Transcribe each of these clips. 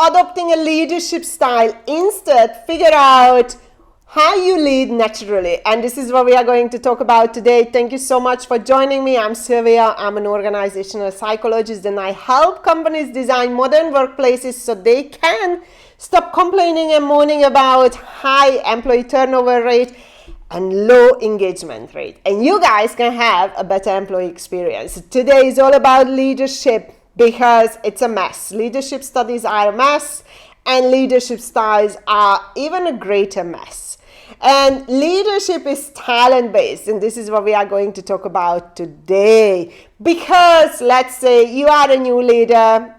adopting a leadership style. Instead, figure out how you lead naturally. And this is what we are going to talk about today. Thank you so much for joining me. I'm Sylvia. I'm an organizational psychologist, and I help companies design modern workplaces so they can stop complaining and moaning about high employee turnover rate and low engagement rate. And you guys can have a better employee experience. Today is all about leadership because it's a mess. Leadership studies are a mess, and leadership styles are even a greater mess. And leadership is talent-based, and this is what we are going to talk about today. Because let's say you are a new leader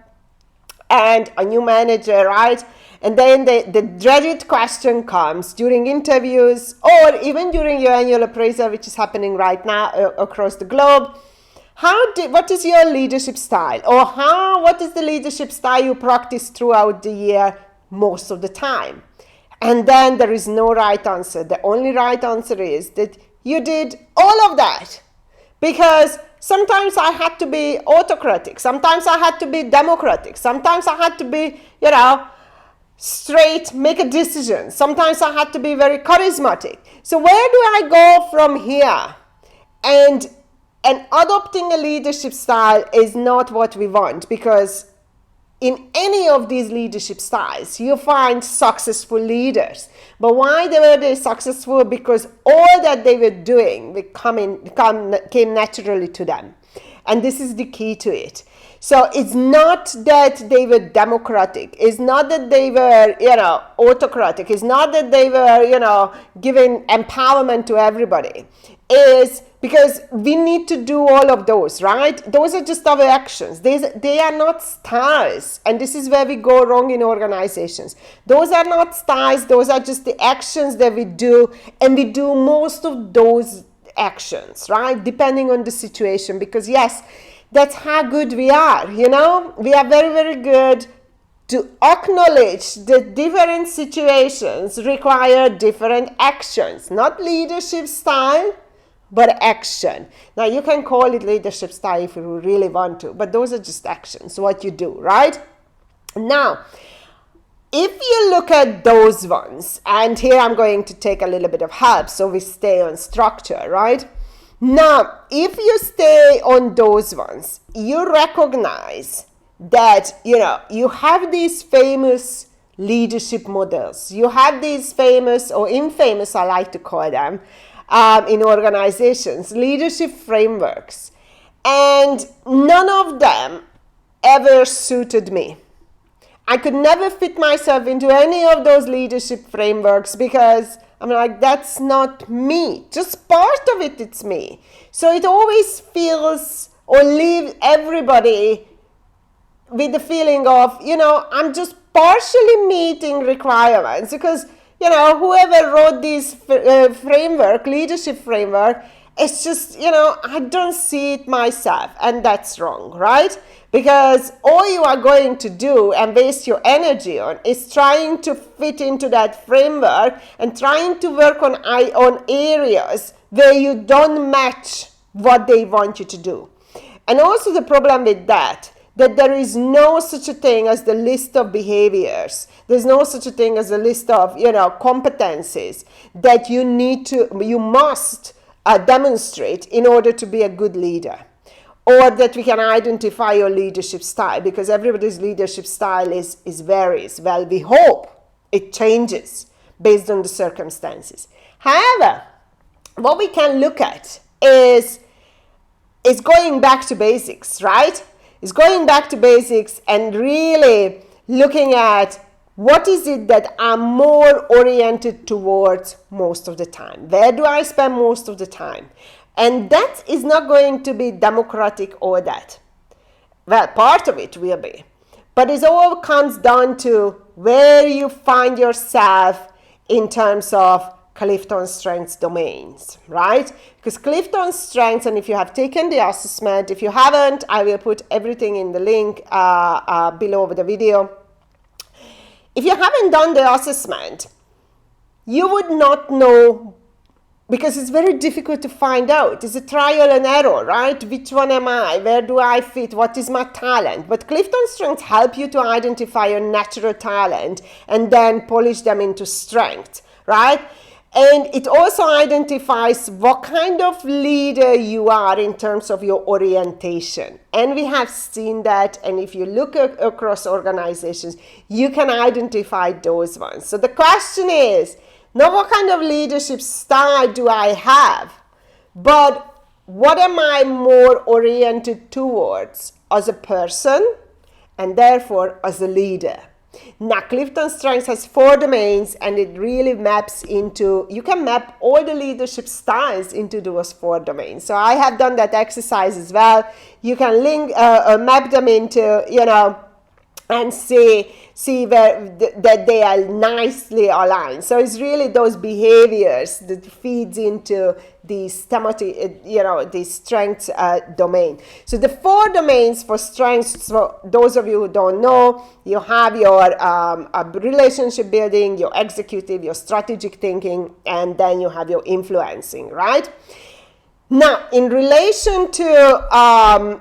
and a new manager, right? And then the dreaded question comes during interviews or even during your annual appraisal, which is happening right now across the globe. What is your leadership style? Or what is the leadership style you practice throughout the year most of the time? And then there is no right answer. The only right answer is that you did all of that. Because sometimes I had to be autocratic. Sometimes I had to be democratic. Sometimes I had to be, straight, make a decision. Sometimes I had to be very charismatic. So where do I go from here? And adopting a leadership style is not what we want, because in any of these leadership styles, you find successful leaders. But why were they successful? Because all that they were doing came naturally to them. And this is the key to it. So it's not that they were democratic. It's not that they were, autocratic. It's not that they were, giving empowerment to everybody. It's because we need to do all of those, right? Those are just our actions. They are not styles. And this is where we go wrong in organizations. Those are not styles. Those are just the actions that we do. And we do most of those actions, right? Depending on the situation. Because yes, that's how good we are, We are very, very good to acknowledge that different situations require different actions. Not leadership style, but action. Now, you can call it leadership style if you really want to, but those are just actions, what you do, right? Now, if you look at those ones, and here I'm going to take a little bit of help so we stay on structure, right? Now, if you stay on those ones, you recognize that, you have these famous leadership models. You have these famous or infamous, I like to call them, in organizations, leadership frameworks. And none of them ever suited me. I could never fit myself into any of those leadership frameworks because I'm like, that's not me. Just part of it, it's me. So it always feels or leaves everybody with the feeling of, I'm just partially meeting requirements because, whoever wrote this leadership framework, it's just, I don't see it myself. And that's wrong, right? Because all you are going to do and waste your energy on is trying to fit into that framework and trying to work on areas where you don't match what they want you to do. And also the problem with that there is no such a thing as the list of behaviors. There's no such a thing as a list of, competencies that you must demonstrate in order to be a good leader. Or that we can identify your leadership style, because everybody's leadership style is varies. Well, we hope it changes based on the circumstances. However, what we can look at is going back to basics, right? It's going back to basics and really looking at what is it that I'm more oriented towards most of the time. Where do I spend most of the time? And that is not going to be democratic or that. Well, part of it will be. But it all comes down to where you find yourself in terms of Clifton Strengths domains, right? Because Clifton Strengths, and if you have taken the assessment, if you haven't, I will put everything in the link below the video. If you haven't done the assessment, you would not know because it's very difficult to find out. It's a trial and error, right? Which one am I? Where do I fit? What is my talent? But Clifton Strengths help you to identify your natural talent and then polish them into strength, right? And it also identifies what kind of leader you are in terms of your orientation. And we have seen that. And if you look across organizations, you can identify those ones. So the question is, not what kind of leadership style do I have, but what am I more oriented towards as a person and therefore as a leader. Now, Clifton Strengths has 4 domains, and it really maps into, you can map all the leadership styles into those 4 domains. So I have done that exercise as well. You can map them into, and see where that they are nicely aligned. So it's really those behaviors that feeds into the thematic, the strengths domain. So the 4 domains for strengths, so those of you who don't know, you have your relationship building, your executive, your strategic thinking, and then you have your influencing, right? Now, in relation to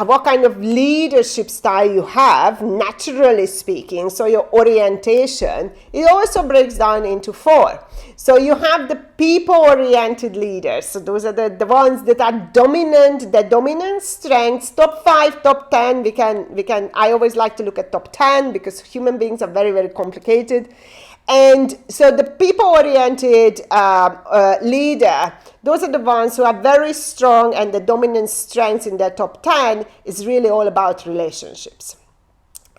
what kind of leadership style you have, naturally speaking, so your orientation, it also breaks down into 4. So you have the people-oriented leaders. So those are the ones that are dominant, the dominant strengths, top 5, top 10. We can, I always like to look at top 10 because human beings are very, very complicated. And so the people-oriented leader, those are the ones who are very strong, and the dominant strengths in their top 10 is really all about relationships.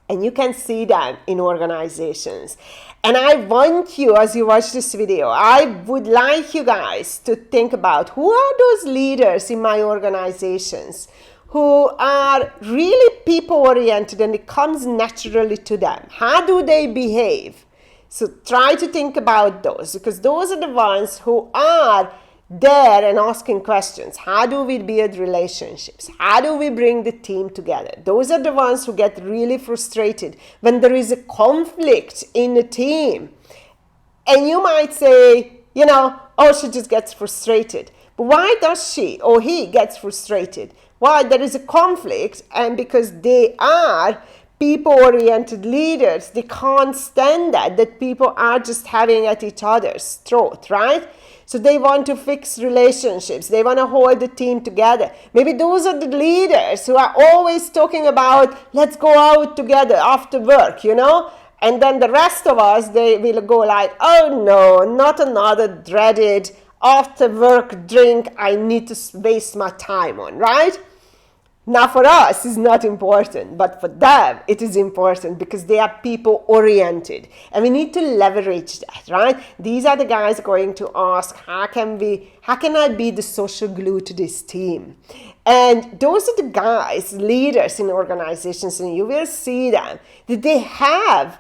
And you can see that in organizations. And I want you, as you watch this video, I would like you guys to think about who are those leaders in my organizations who are really people-oriented and it comes naturally to them. How do they behave? So try to think about those, because those are the ones who are there and asking questions. How do we build relationships? How do we bring the team together? Those are the ones who get really frustrated when there is a conflict in a team. And you might say, oh, she just gets frustrated. But why does she or he gets frustrated? Why? There is a conflict, and because they are people-oriented leaders, they can't stand that people are just having at each other's throat, right? So they want to fix relationships. They want to hold the team together. Maybe those are the leaders who are always talking about, let's go out together after work, And then the rest of us, they will go like, oh no, not another dreaded after work drink I need to waste my time on, right? Now, for us, it's not important, but for them, it is important because they are people-oriented. And we need to leverage that, right? These are the guys going to ask, how can I be the social glue to this team? And those are the guys, leaders in organizations, and you will see them, that they have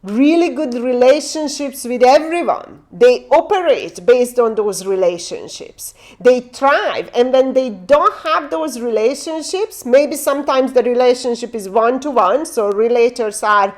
really good relationships with everyone. They operate based on those relationships. They thrive. And when they don't have those relationships, maybe sometimes the relationship is one-to-one. So relators are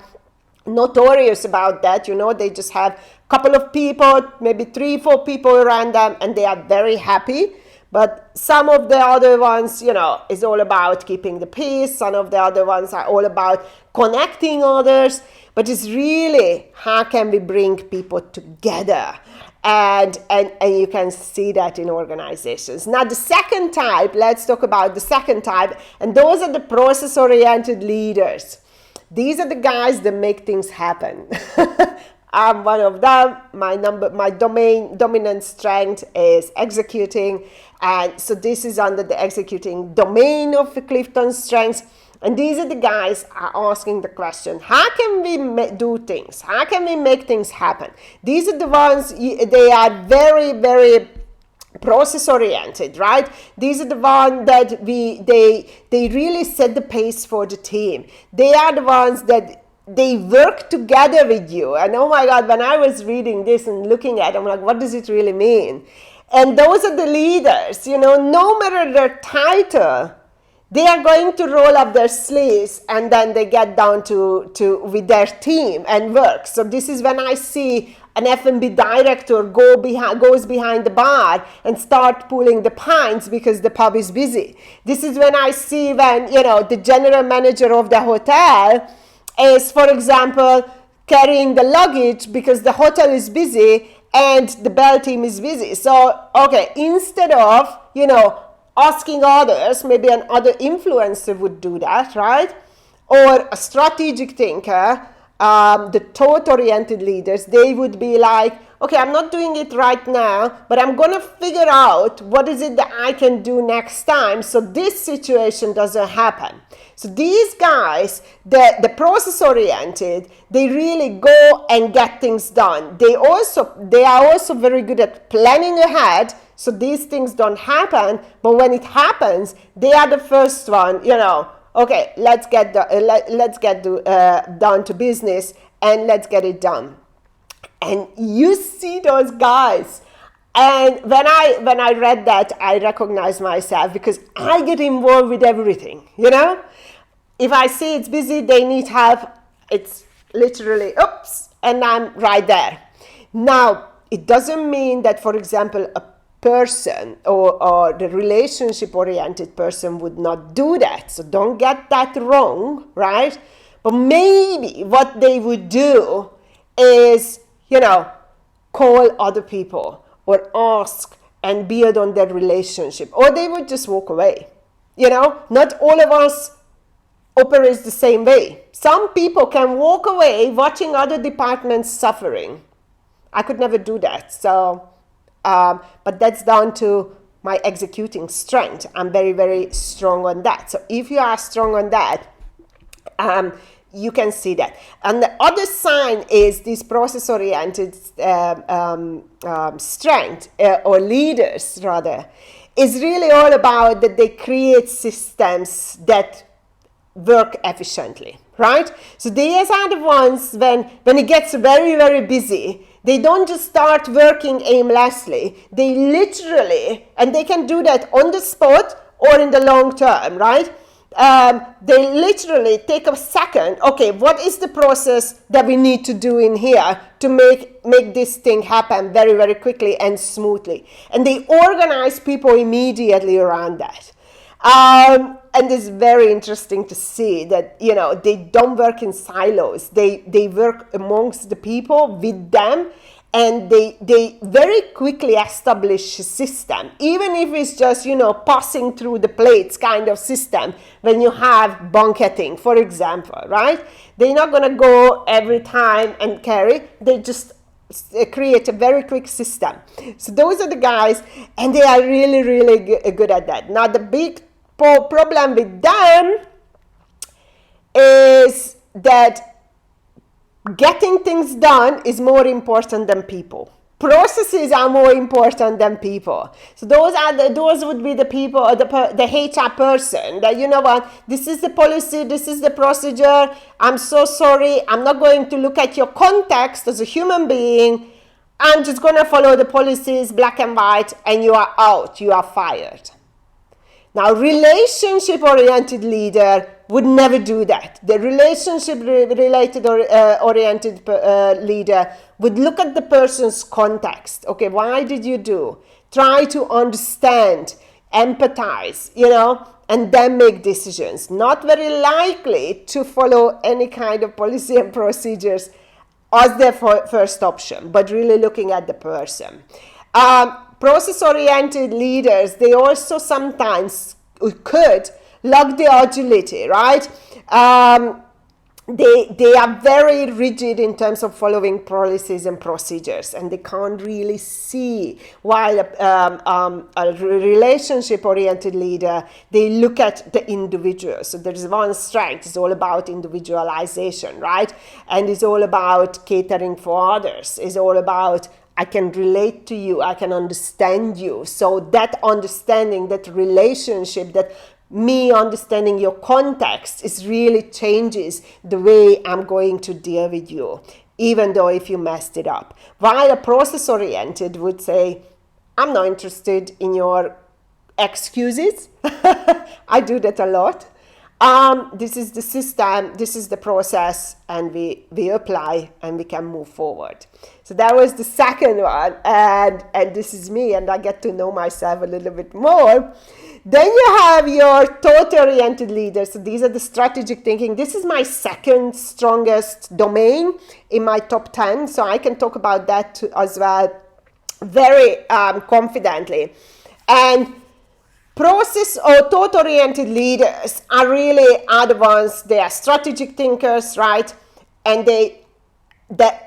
notorious about that. They just have a couple of people, maybe 3-4 people around them, and they are very happy. But some of the other ones, is all about keeping the peace. Some of the other ones are all about connecting others. But it's really, how can we bring people together? And you can see that in organizations. Now, the second type, let's talk about the second type. And those are the process-oriented leaders. These are the guys that make things happen. I'm one of them. My dominant strength is executing. And so this is under the executing domain of the Clifton Strengths. And these are the guys are asking the question, how can we do things? How can we make things happen? These are the ones, they are very, very process-oriented, right? These are the ones that they really set the pace for the team. They are the ones that they work together with you. And oh my God, when I was reading this and looking at it, I'm like, what does it really mean? And those are the leaders, no matter their title, they are going to roll up their sleeves and then they get down to with their team and work. So this is when I see an F&B director goes behind the bar and start pulling the pints because the pub is busy. This is when I see when, the general manager of the hotel is, for example, carrying the luggage because the hotel is busy and the bell team is busy. So, okay, instead of, asking others, maybe an other influencer would do that, right? Or a strategic thinker, the thought-oriented leaders, they would be like, okay, I'm not doing it right now, but I'm going to figure out what is it that I can do next time so this situation doesn't happen. So these guys, the process-oriented, they really go and get things done. They are also very good at planning ahead, so these things don't happen, but when it happens, they are the first one, okay, let's get down to business and let's get it done. And you see those guys. And when I read that, I recognized myself because I get involved with everything, If I see it's busy, they need help, it's literally, oops, and I'm right there. Now, it doesn't mean that, for example, a person or the relationship-oriented person would not do that. So don't get that wrong, right? But maybe what they would do is, call other people or ask and build on their relationship. Or they would just walk away. Not all of us operate the same way. Some people can walk away watching other departments suffering. I could never do that. So, but that's down to my executing strength. I'm very, very strong on that. So if you are strong on that, you can see that. And the other sign is this process-oriented strength, or leaders rather, is really all about that they create systems that work efficiently, right? So these are the ones when it gets very, very busy, they don't just start working aimlessly. They literally, and they can do that on the spot or in the long term, right? They literally take a second, okay, what is the process that we need to do in here to make this thing happen very, very quickly and smoothly? And they organize people immediately around that. And it's very interesting to see that, they don't work in silos. They work amongst the people, with them, and they very quickly establish a system, even if it's just, passing through the plates kind of system when you have banqueting, for example, right? They're not going to go every time and carry. They just create a very quick system. So those are the guys, and they are really, really good at that. Now, the big problem with them is that getting things done is more important than people. Processes are more important than people. So those would be the people, or the HR person that, what, this is the policy, this is the procedure, I'm so sorry, I'm not going to look at your context as a human being, I'm just going to follow the policies, black and white, and you are out, you are fired. Now, relationship-oriented leader would never do that. The relationship-related oriented leader would look at the person's context. Okay, why did you do? Try to understand, empathize, and then make decisions. Not very likely to follow any kind of policy and procedures as their first option, but really looking at the person. Process-oriented leaders, they also sometimes could lack the agility, right? They are very rigid in terms of following policies and procedures, and they can't really see. While a relationship-oriented leader, they look at the individual. So there is one strength. It's all about individualization, right? And it's all about catering for others. It's all about, I can relate to you, I can understand you. So that understanding, that relationship, that me understanding your context, is really changes the way I'm going to deal with you, even though if you messed it up. While a process-oriented would say, I'm not interested in your excuses. I do that a lot. This is the system, this is the process, and we apply and we can move forward. So that was the second one, and this is me, and I get to know myself a little bit more. Then you have your thought-oriented leaders. So these are the strategic thinking. This is my second strongest domain in my top 10, so I can talk about that as well very confidently. And process or thought-oriented leaders are the ones, they are strategic thinkers, right? And the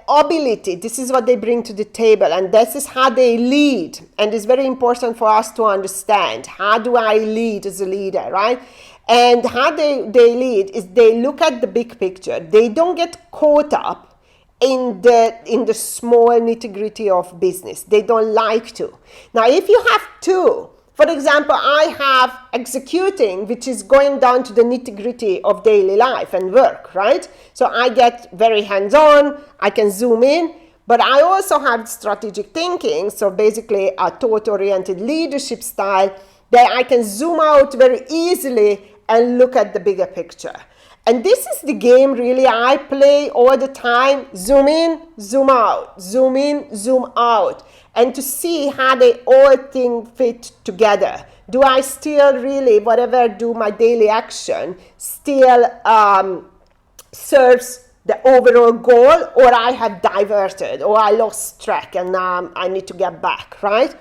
ability, this is what they bring to the table, and this is how they lead. And it's very important for us to understand, how do I lead as a leader, right? And how they lead is they look at the big picture. They don't get caught up in the small nitty-gritty of business. They don't like to. Now, if you have two, for example, I have executing, which is going down to the nitty-gritty of daily life and work, right? So I get very hands-on, I can zoom in, but I also have strategic thinking, so basically a thought-oriented leadership style that I can zoom out very easily and look at the bigger picture. And this is the game really I play all the time, zoom in, zoom out, zoom in, zoom out. And to see how they all fit together. Do I still really, whatever do my daily action, still serves the overall goal, or I have diverted, or I lost track and I need to get back, right?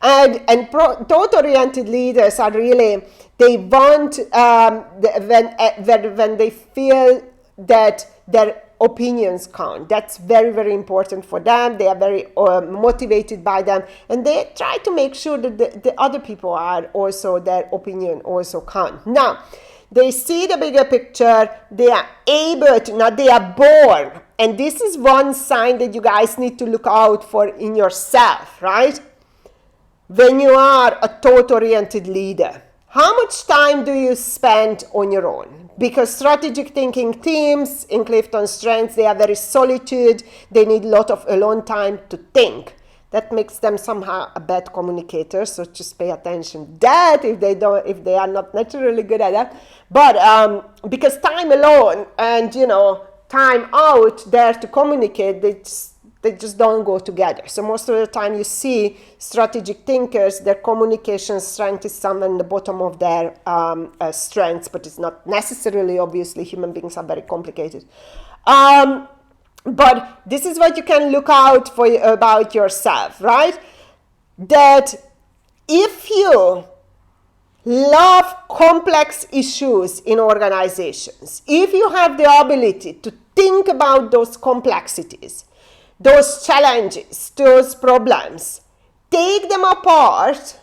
And thought-oriented leaders are really, they want, when they feel that their opinions count. That's very, very important for them. They are very motivated by them, and they try to make sure that the other people are also, their opinion also count. Now, they see the bigger picture. They are able to, now they are born, and this is one sign that you guys need to look out for in yourself, right? When you are a thought-oriented leader, how much time do you spend on your own? Because strategic thinking teams in Clifton Strengths, they are very solitude. They need a lot of alone time to think. That makes them somehow a bad communicator. So just pay attention to that if they are not naturally good at that. But because time alone and time out there to communicate, they just don't go together. So most of the time you see strategic thinkers, their communication strength is somewhere in the bottom of their strengths, but it's not necessarily, obviously, human beings are very complicated. But this is what you can look out for about yourself, right? That if you love complex issues in organizations, if you have the ability to think about those complexities, those challenges, those problems, take them apart,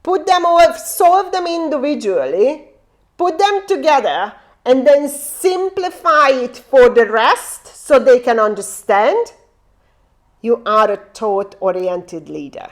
put them all, solve them individually, put them together, and then simplify it for the rest so they can understand, you are a thought-oriented leader.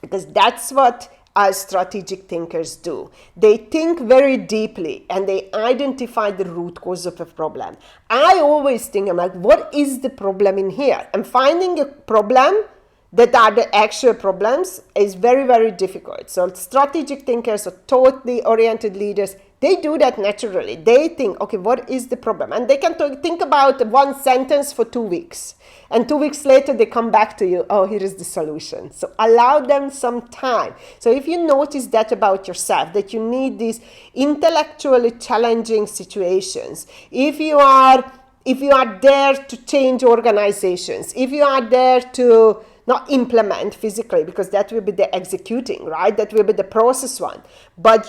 Because that's what our strategic thinkers do. They think very deeply and they identify the root cause of a problem. I always think, I'm like, what is the problem in here? And finding a problem that are the actual problems is very, very difficult. So strategic thinkers or thoughtly oriented leaders, they do that naturally. They think, okay, what is the problem? And they can think about one sentence for 2 weeks. And 2 weeks later, they come back to you, oh, here is the solution. So allow them some time. So if you notice that about yourself, that you need these intellectually challenging situations, if you are there to change organizations, if you are there to not implement physically, because that will be the executing, right? That will be the process one. But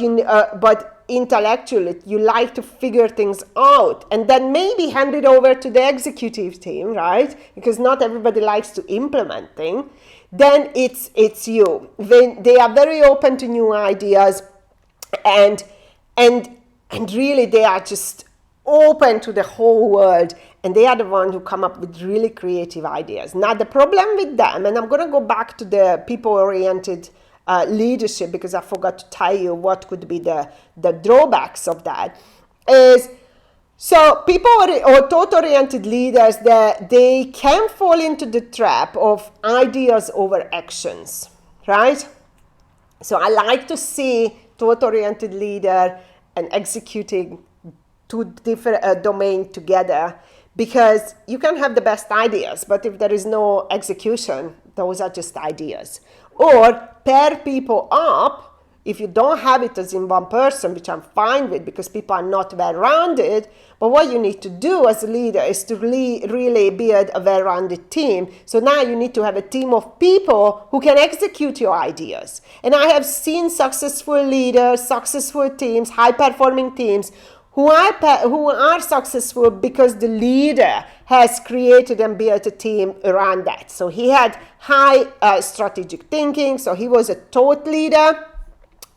intellectually, you like to figure things out and then maybe hand it over to the executive team, right? Because not everybody likes to implement things. Then it's you. They are very open to new ideas, and really they are just open to the whole world, and they are the ones who come up with really creative ideas. Now the problem with them, and I'm going to go back to the people-oriented leadership because I forgot to tell you what could be the drawbacks of that, is so people or thought-oriented leaders, they can fall into the trap of ideas over actions, right? So I like to see thought-oriented leader and executing two different domains together, because you can have the best ideas, but if there is no execution, those are just ideas. Or pair people up. If you don't have it as in one person, which I'm fine with because people are not well-rounded, but what you need to do as a leader is to really build a well-rounded team. So now you need to have a team of people who can execute your ideas. And I have seen successful leaders, successful teams, high-performing teams who are successful because the leader has created and built a team around that. So he had high strategic thinking, so he was a thought leader,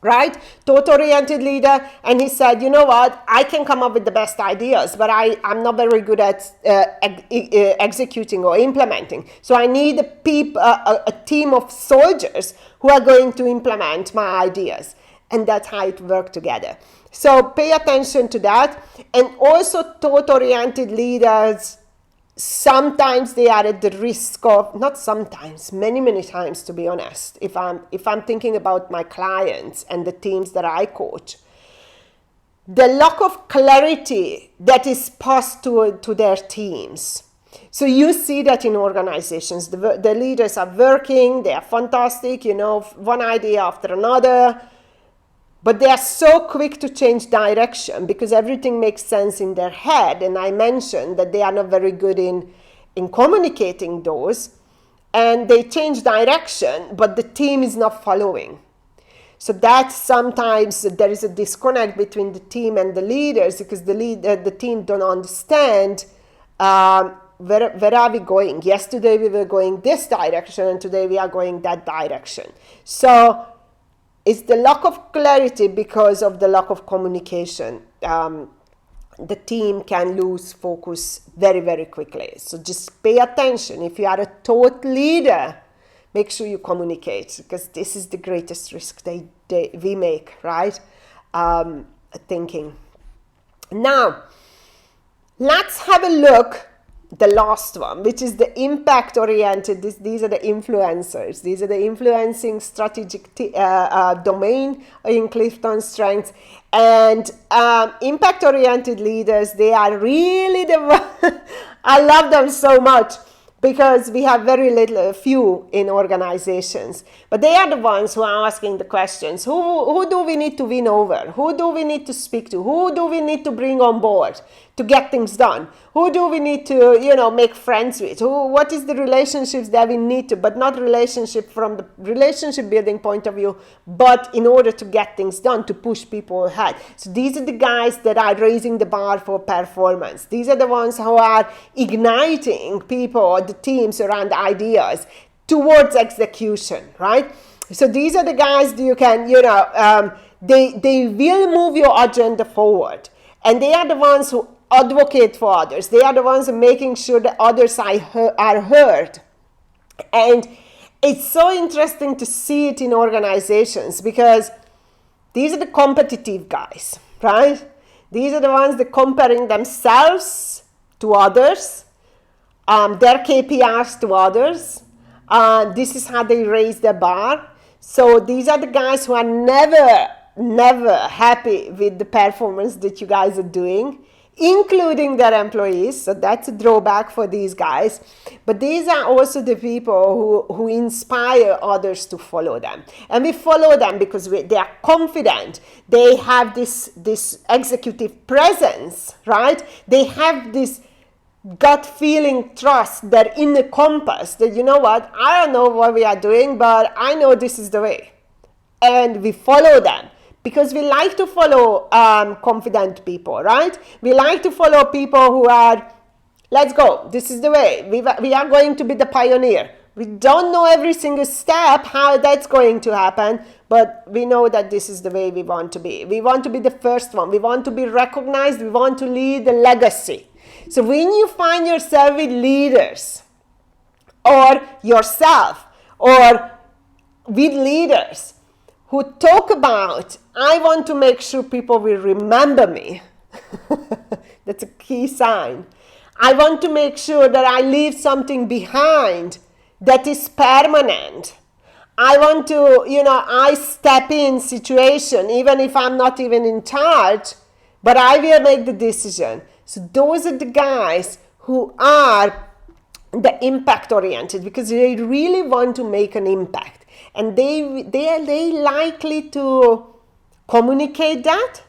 right? Thought-oriented leader. And he said, you know what, I can come up with the best ideas, but I'm not very good at executing or implementing. So I need a team of soldiers who are going to implement my ideas. And that's how it worked together. So pay attention to that. And also thought-oriented leaders, sometimes they are at the risk of, not sometimes, many times, to be honest, if I'm thinking about my clients and the teams that I coach, the lack of clarity that is passed to their teams. So you see that in organizations, the leaders are working, they are fantastic, one idea after another, but they are so quick to change direction because everything makes sense in their head. And I mentioned that they are not very good in communicating those. And they change direction, but the team is not following. So that sometimes there is a disconnect between the team and the leaders because the team don't understand where are we going. Yesterday we were going this direction and today we are going that direction. So it's the lack of clarity because of the lack of communication. The team can lose focus very quickly. So just pay attention. If you are a thought leader, make sure you communicate because this is the greatest risk we make, right? Thinking. Now, let's have a look. The last one, which is the impact-oriented, these are the influencers. These are the influencing strategic domain in Clifton Strengths. And impact-oriented leaders, they are really I love them so much because we have few in organizations. But they are the ones who are asking the questions. Who do we need to win over? Who do we need to speak to? Who do we need to bring on board to get things done? Who do we need to, make friends with? What is the relationships that we need to, but not relationship from the relationship building point of view, but in order to get things done, to push people ahead. So these are the guys that are raising the bar for performance. These are the ones who are igniting people, the teams around ideas towards execution, right? So these are the guys that you can, they will move your agenda forward. And they are the ones who advocate for others. They are the ones who are making sure that others are heard. And it's so interesting to see it in organizations because these are the competitive guys, right? These are the ones that are comparing themselves to others, their KPIs to others. This is how they raise the bar. So these are the guys who are never happy with the performance that you guys are doing, including their employees. So that's a drawback for these guys. But these are also the people who inspire others to follow them. And we follow them because they are confident. They have this executive presence, right? They have this gut feeling trust, that inner compass that, you know what, I don't know what we are doing, but I know this is the way. And we follow them. Because we like to follow confident people, right? We like to follow people who are, let's go, this is the way. We are going to be the pioneer. We don't know every single step how that's going to happen, but we know that this is the way we want to be. We want to be the first one. We want to be recognized. We want to lead the legacy. So when you find yourself with leaders or yourself or with leaders who talk about, I want to make sure people will remember me. That's a key sign. I want to make sure that I leave something behind that is permanent. I want to, I step in situation, even if I'm not even in charge, but I will make the decision. So those are the guys who are the impact oriented, because they really want to make an impact, and they are likely to communicate that.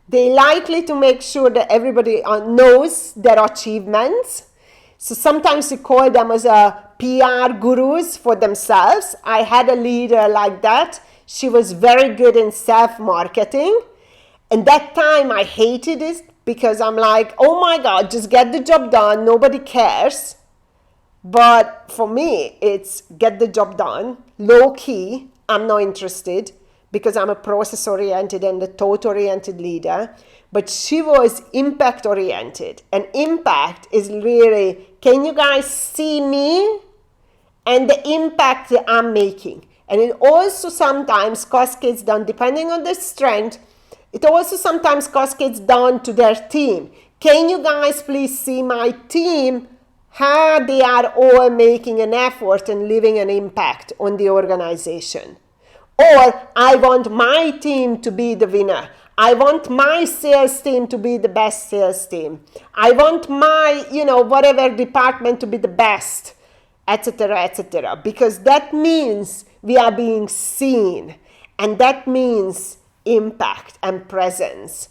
They likely to make sure that everybody knows their achievements. So sometimes we call them as a PR gurus for themselves. I had a leader like that. She was very good in self-marketing. And that time I hated it, because I'm like, oh my God, just get the job done. Nobody cares. But for me, it's get the job done, low key. I'm not interested, because I'm a process oriented and a thought oriented leader. But she was impact oriented, and impact is really, can you guys see me and the impact that I'm making? And it also sometimes cascades down, depending on their strength, it also sometimes cascades down to their team. Can you guys please see my team, how they are all making an effort and leaving an impact on the organization? Or I want my team to be the winner. I want my sales team to be the best sales team. I want my, whatever department to be the best, etc., etc. Because that means we are being seen, and that means impact and presence.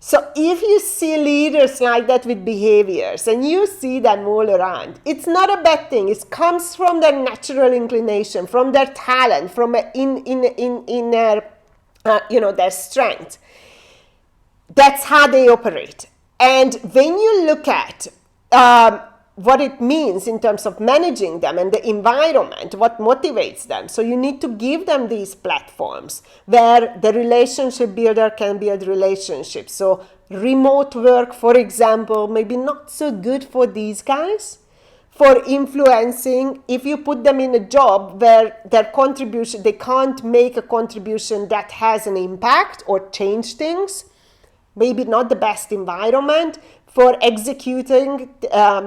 So if you see leaders like that with behaviors, and you see them all around, it's not a bad thing. It comes from their natural inclination, from their talent, from in their strength. That's how they operate. And when you look at what it means in terms of managing them and the environment, what motivates them. So you need to give them these platforms where the relationship builder can build relationships. So remote work, for example, maybe not so good for these guys. For influencing, if you put them in a job where their contribution, they can't make a contribution that has an impact or change things, maybe not the best environment. For executing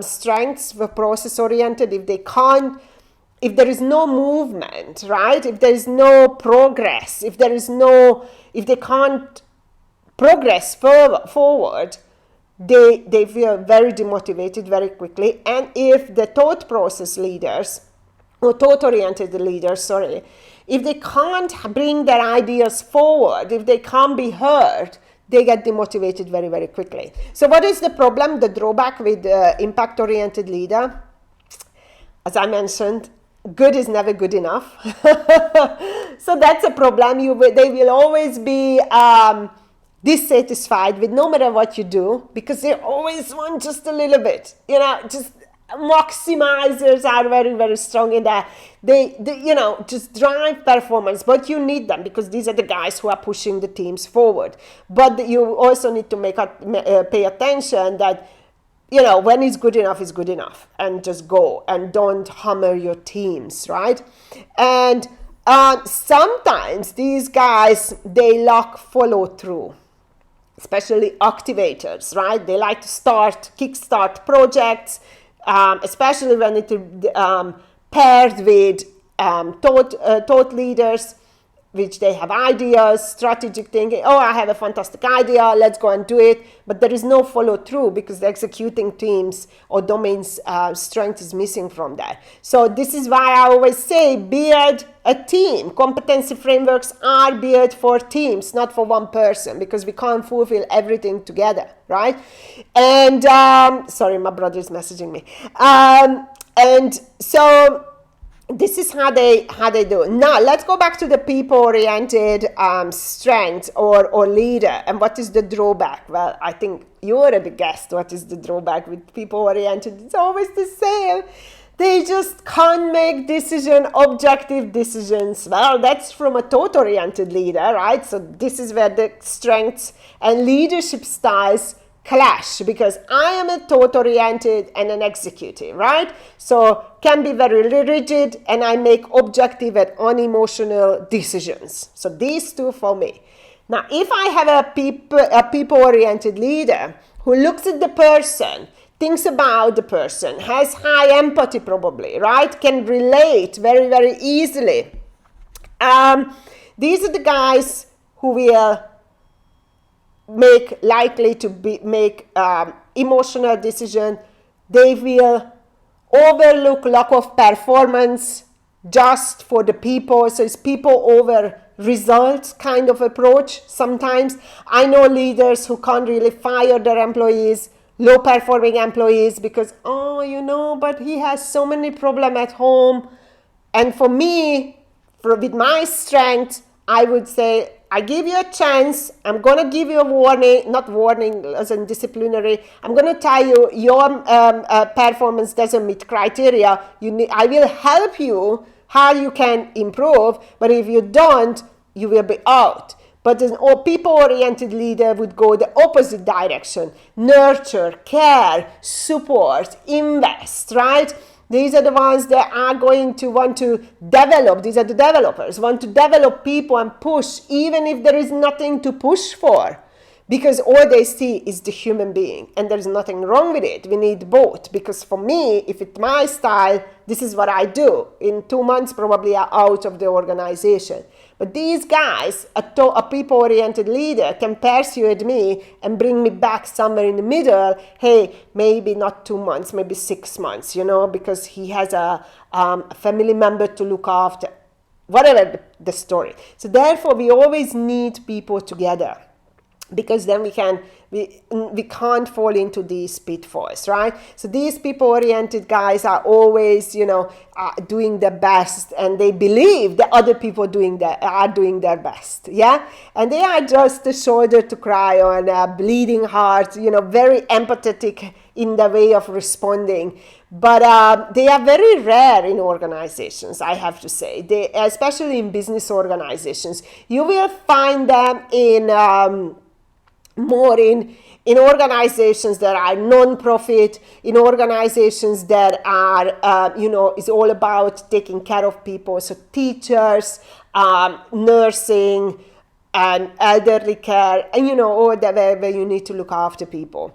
strengths, for process oriented, if there is no movement, right? If there is no progress, if they can't progress forward, they feel very demotivated very quickly. And if the thought process leaders, or thought oriented leaders, if they can't bring their ideas forward, if they can't be heard, they get demotivated very, very quickly. So what is the problem, the drawback with impact-oriented leader? As I mentioned, good is never good enough. So that's a problem. They will always be dissatisfied with no matter what you do, because they always want just a little bit, just maximizers are very, very strong in that. They just drive performance, but you need them, because these are the guys who are pushing the teams forward. But you also need to pay attention that, when it's good enough, and just go and don't hammer your teams, right? And sometimes these guys, they lack follow through, especially activators, right? They like to kickstart projects, especially when it paired with thought leaders, which they have ideas, strategic thinking. Oh, I have a fantastic idea, let's go and do it. But there is no follow through, because the executing teams or domains strength is missing from that. So this is why I always say build a team. Competency frameworks are built for teams, not for one person, because we can't fulfill everything together, right? And sorry, my brother is messaging me. And so this is how they do. Now let's go back to the people-oriented strength or leader. And what is the drawback? Well, I think you already guessed what is the drawback with people-oriented. It's always the same. They just can't make objective decisions. Well, that's from a thought-oriented leader, right? So this is where the strengths and leadership styles clash, because I am a thought-oriented and an executive, right? So can be very rigid, and I make objective and unemotional decisions. So these two for me. Now, if I have a people-oriented leader who looks at the person, thinks about the person, has high empathy probably, right? Can relate very, very easily These are the guys who will likely to make emotional decision. They will overlook lack of performance just for the people. So it's people over results kind of approach sometimes. I know leaders who can't really fire their employees, low performing employees, because, but he has so many problems at home. And for me, with my strength, I would say, I give you a chance. I'm going to give you a warning, not warning as in disciplinary. I'm going to tell you your performance doesn't meet criteria. I will help you how you can improve. But if you don't, you will be out. But an people-oriented leader would go the opposite direction. Nurture, care, support, invest, right? These are the ones that are going to want to develop. These are the developers, want to develop people and push, even if there is nothing to push for. Because all they see is the human being, and there's nothing wrong with it. We need both. Because for me, if it's my style, this is what I do. In 2 months, probably I'm out of the organization. But these guys, a people-oriented leader, can persuade me and bring me back somewhere in the middle. Hey, maybe not 2 months, maybe 6 months, because he has a family member to look after, whatever the story. So therefore, we always need people together, because then we can't fall into these pitfalls, right? So these people-oriented guys are always, doing their best, and they believe that other people are doing their best, yeah? And they are just a shoulder to cry on, a bleeding heart, very empathetic in the way of responding. But they are very rare in organizations, I have to say. Especially in business organizations. You will find them more in organizations that are non-profit, in organizations that are, is all about taking care of people. So teachers, nursing, and elderly care, and, all that where you need to look after people.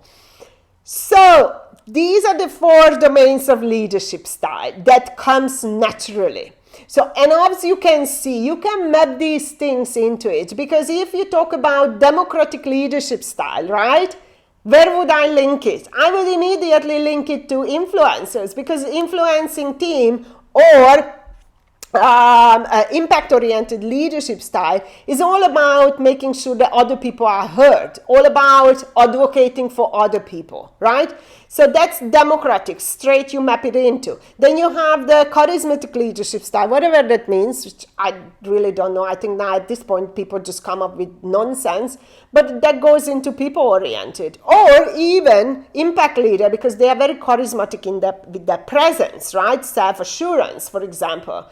So these are the 4 domains of leadership style that comes naturally. So, and as you can see, you can map these things into it, because if you talk about democratic leadership style, right, where would I link it? I would immediately link it to influencers, because influencing team or impact-oriented leadership style is all about making sure that other people are heard, all about advocating for other people, right? So that's democratic, straight you map it into. Then you have the charismatic leadership style, whatever that means, which I really don't know. I think now at this point people just come up with nonsense, but that goes into people-oriented. Or even impact leader, because they are very charismatic with their presence, right? Self-assurance, for example.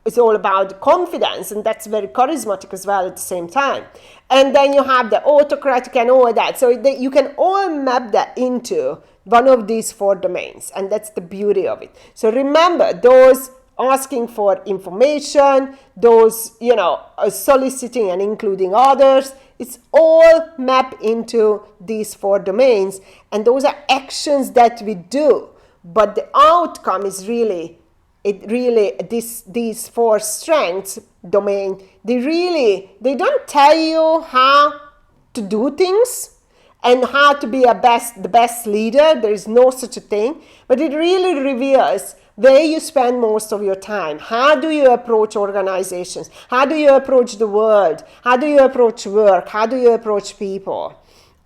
It's all about confidence, and that's very charismatic as well at the same time. And then you have the autocratic and all that. So you can all map that into one of these 4 domains, and that's the beauty of it. So remember, those asking for information, those, soliciting and including others, it's all mapped into these 4 domains, and those are actions that we do. But the outcome is these 4 strengths domain, they don't tell you how to do things and how to be the best leader. There is no such a thing, but it really reveals where you spend most of your time. How do you approach organizations? How do you approach the world? How do you approach work? How do you approach people?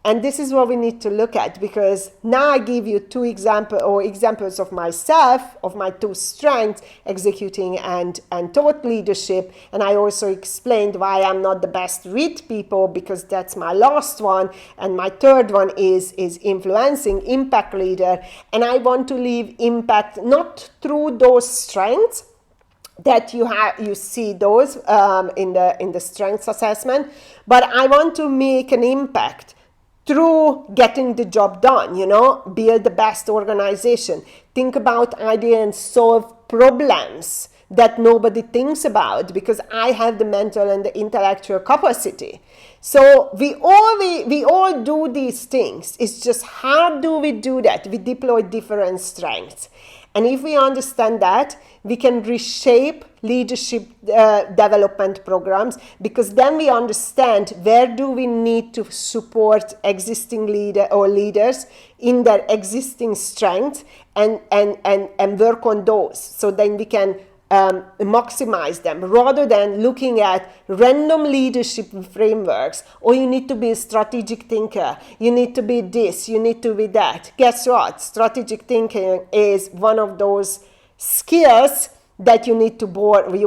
And this is what we need to look at, because now I give you 2 examples of myself, of my 2 strengths, executing and thought leadership. And I also explained why I'm not the best with people, because that's my last one. And my 3rd one is influencing, impact leader. And I want to leave impact not through those strengths that you see those in the strengths assessment, but I want to make an impact through getting the job done, build the best organization, think about ideas and solve problems that nobody thinks about because I have the mental and the intellectual capacity. So we all do these things. It's just how do we do that? We deploy different strengths. And if we understand that, we can reshape leadership development programs, because then we understand where do we need to support existing leaders in their existing strengths and work on those. So then we can maximize them rather than looking at random leadership frameworks. Oh, you need to be a strategic thinker. You need to be this. You need to be that. Guess what? Strategic thinking is one of those skills that you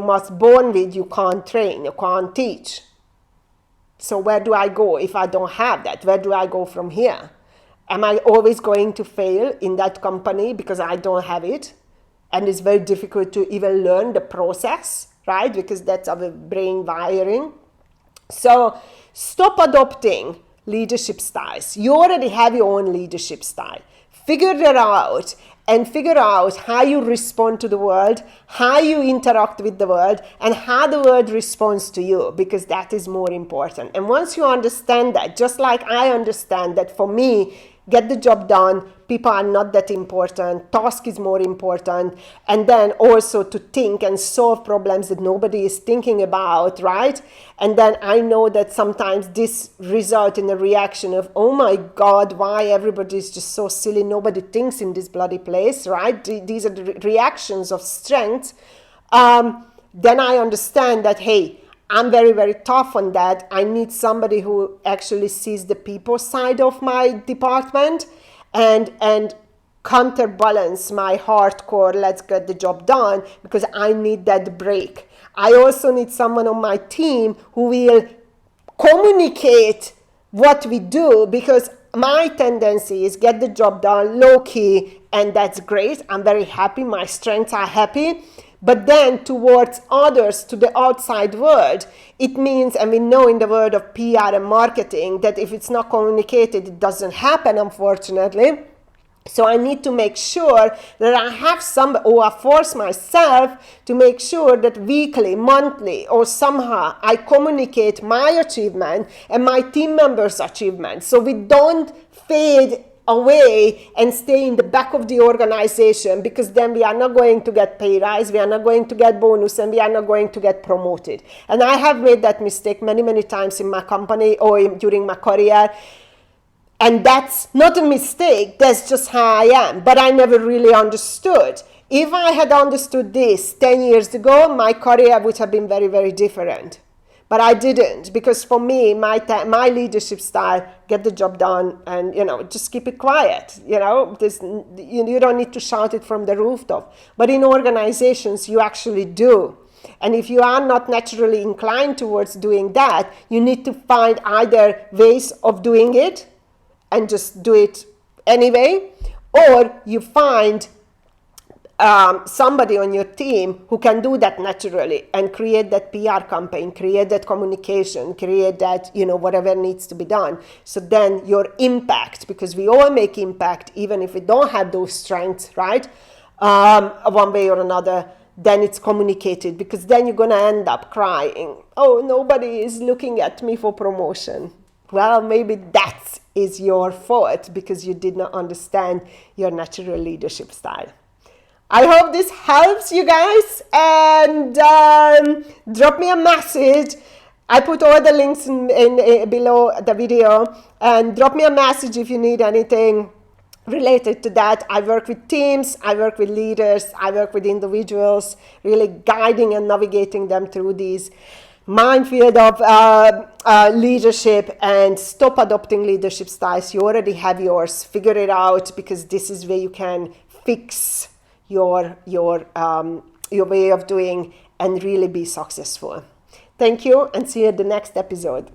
must born with. You can't train. You can't teach. So where do I go if I don't have that? Where do I go from here? Am I always going to fail in that company because I don't have it? And it's very difficult to even learn the process, right? Because that's our brain wiring. So stop adopting leadership styles. You already have your own leadership style. Figure that out and figure out how you respond to the world, how you interact with the world, and how the world responds to you, because that is more important. And once you understand that, just like I understand that for me, get the job done, people are not that important, task is more important, and then also to think and solve problems that nobody is thinking about, right? And then I know that sometimes this results in a reaction of, oh my God, why everybody is just so silly, nobody thinks in this bloody place, right? These are the reactions of strength. Then I understand that, hey, I'm very, very tough on that. I need somebody who actually sees the people side of my department and counterbalance my hardcore, let's get the job done, because I need that break. I also need someone on my team who will communicate what we do, because my tendency is get the job done low key, and that's great. I'm very happy. My strengths are happy. But then towards others, to the outside world, it means, and we know in the world of PR and marketing, that if it's not communicated, it doesn't happen, unfortunately. So I need to make sure that I have or I force myself to make sure that weekly, monthly, or somehow I communicate my achievement and my team members' achievement. So we don't fade away and stay in the back of the organization, because then we are not going to get pay rise, we are not going to get bonus, and we are not going to get promoted. And I have made that mistake many, many times in my company or during my career. And that's not a mistake, that's just how I am. But I never really understood. If I had understood this 10 years ago, my career would have been very, very different. But I didn't, because for me, my leadership style, get the job done and, just keep it quiet. You don't need to shout it from the rooftop. But in organizations, you actually do. And if you are not naturally inclined towards doing that, you need to find either ways of doing it and just do it anyway, or you find somebody on your team who can do that naturally and create that PR campaign, create that communication, create that, whatever needs to be done. So then your impact, because we all make impact, even if we don't have those strengths, right? One way or another, then it's communicated, because then you're going to end up crying. Oh, nobody is looking at me for promotion. Well, maybe that is your fault, because you did not understand your natural leadership style. I hope this helps you guys, and drop me a message. I put all the links in below the video, and drop me a message if you need anything related to that. I work with teams, I work with leaders, I work with individuals, really guiding and navigating them through these minefield of leadership. And stop adopting leadership styles. You already have yours. Figure it out, because this is where you can fix your way of doing and really be successful. Thank you, and see you at the next episode.